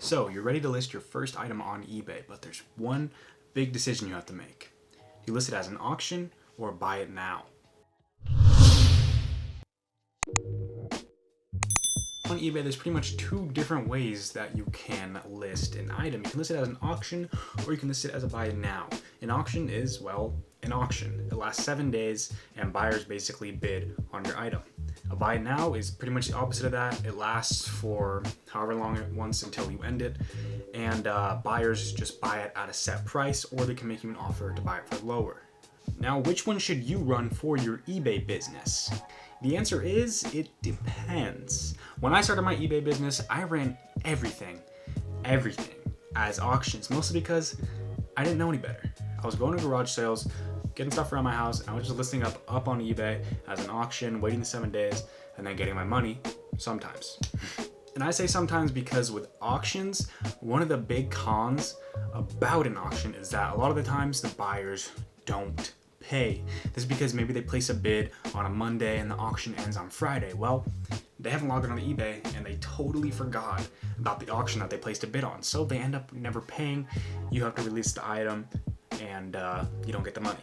So you're ready to list your first item on eBay, but there's one big decision you have to make. Do you list it as an auction or buy it now? On eBay, there's pretty much two different ways that you can list an item. You can list it as an auction or you can list it as a buy it now. An auction is, well, an auction. It lasts 7 days and buyers basically bid on your item. A buy it now is pretty much the opposite of that. It lasts for however long it wants until you end it, and buyers just buy it at a set price, or they can make you an offer to buy it for lower. Now, which one should you run for your eBay business? The answer is, it depends. When I started my eBay business, I ran everything as auctions, mostly because I didn't know any better. I was going to garage sales, getting stuff around my house, and I was just listing up on eBay as an auction, waiting the 7 days, and then getting my money sometimes. And I say sometimes because with auctions, one of the big cons about an auction is that a lot of the times the buyers don't pay. This is because maybe they place a bid on a Monday and the auction ends on Friday. Well, they haven't logged on to eBay and they totally forgot about the auction that they placed a bid on. So they end up never paying. You have to release the item and you don't get the money.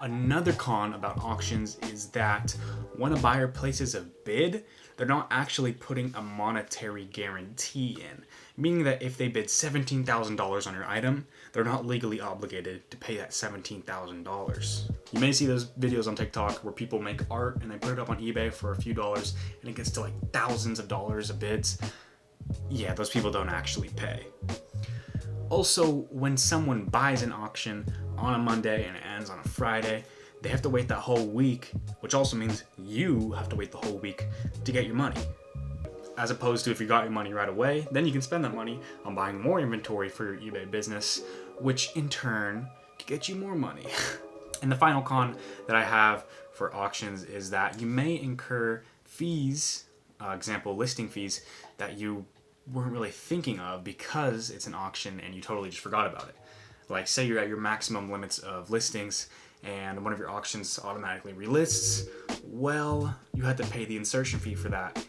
Another con about auctions is that when a buyer places a bid, they're not actually putting a monetary guarantee in, meaning that if they bid $17,000 on your item, they're not legally obligated to pay that $17,000. You may see those videos on TikTok where people make art and they put it up on eBay for a few dollars and it gets to like thousands of dollars of bids. Yeah, those people don't actually pay. Also, when someone buys an auction on a Monday and it ends on a Friday, they have to wait that whole week, which also means you have to wait the whole week to get your money. As opposed to if you got your money right away, then you can spend that money on buying more inventory for your eBay business, which in turn can get you more money. And the final con that I have for auctions is that you may incur fees, example listing fees, that you weren't really thinking of because it's an auction and you totally just forgot about it. Like say you're at your maximum limits of listings and one of your auctions automatically relists, well, you had to pay the insertion fee for that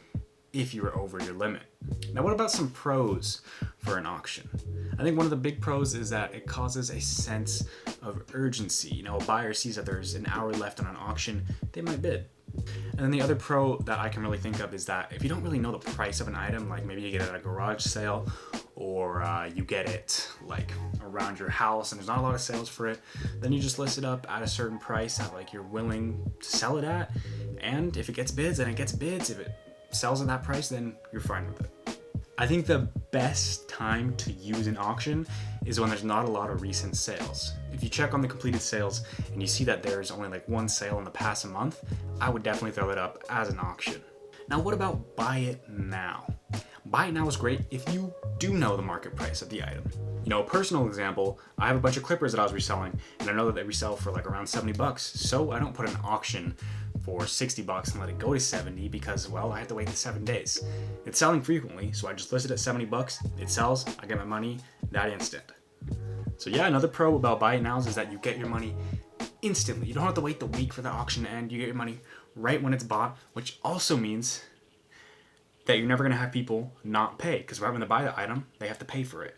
if you were over your limit. Now, what about some pros for an auction? I think one of the big pros is that it causes a sense of urgency. You know, a buyer sees that there's an hour left on an auction, they might bid. And then the other pro that I can really think of is that if you don't really know the price of an item, like maybe you get it at a garage sale or you get it like around your house and there's not a lot of sales for it, then you just list it up at a certain price that like you're willing to sell it at. And if it gets bids, then it gets bids. If it sells at that price, then you're fine with it. I think the best time to use an auction is when there's not a lot of recent sales. If you check on the completed sales and you see that there's only like one sale in the past month, I would definitely throw it up as an auction. Now, what about buy it now? Buy it now is great if you do know the market price of the item. You know, a personal example, I have a bunch of clippers that I was reselling and I know that they resell for like around 70 bucks. So I don't put an auction for 60 bucks and let it go to 70 because, well, I have to wait the 7 days. It's selling frequently, so I just list it at 70 bucks. It sells, I get my money that instant. So yeah, another pro about buy it nows is that you get your money instantly. You don't have to wait the week for the auction to end. You get your money right when it's bought, which also means that you're never gonna have people not pay because right when they buy the item, they have to pay for it.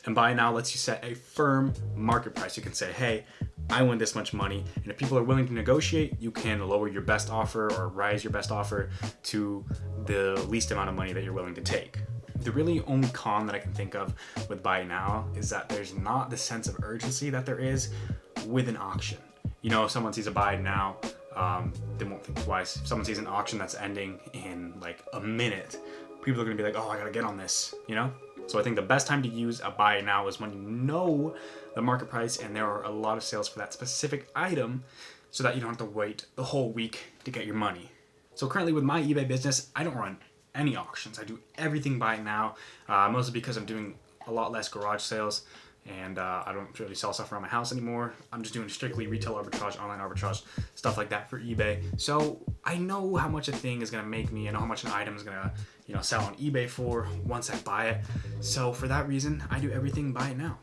And buy it now lets you set a firm market price. You can say, hey, I win this much money. And if people are willing to negotiate, you can lower your best offer or raise your best offer to the least amount of money that you're willing to take. The really only con that I can think of with buy now is that there's not the sense of urgency that there is with an auction. You know, if someone sees a buy now, they won't think twice. If someone sees an auction that's ending in like a minute, people are gonna be like, oh, I gotta get on this, you know? So I think the best time to use a buy now is when you know the market price and there are a lot of sales for that specific item so that you don't have to wait the whole week to get your money. So currently with my eBay business, I don't run any auctions. I do everything buy now, mostly because I'm doing a lot less garage sales and I don't really sell stuff around my house anymore. I'm just doing strictly retail arbitrage, online arbitrage, stuff like that for eBay. So I know how much a thing is gonna make me. I know how much an item is gonna, sell on eBay for once I buy it. So for that reason, I do everything buy it now.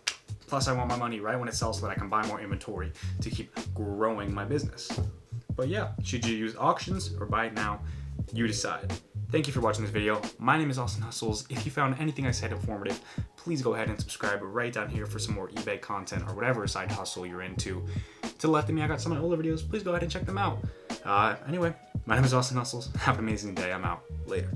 Plus I want my money right when it sells so that I can buy more inventory to keep growing my business. But yeah, should you use auctions or buy it now? You decide. Thank you for watching this video. My name is Austyn Hustles. If you found anything I said informative, please go ahead and subscribe right down here for some more eBay content or whatever side hustle you're into. To the left of me, I got some of my older videos. Please go ahead and check them out. Anyway, my name is Austyn Hustles. Have an amazing day. I'm out. Later.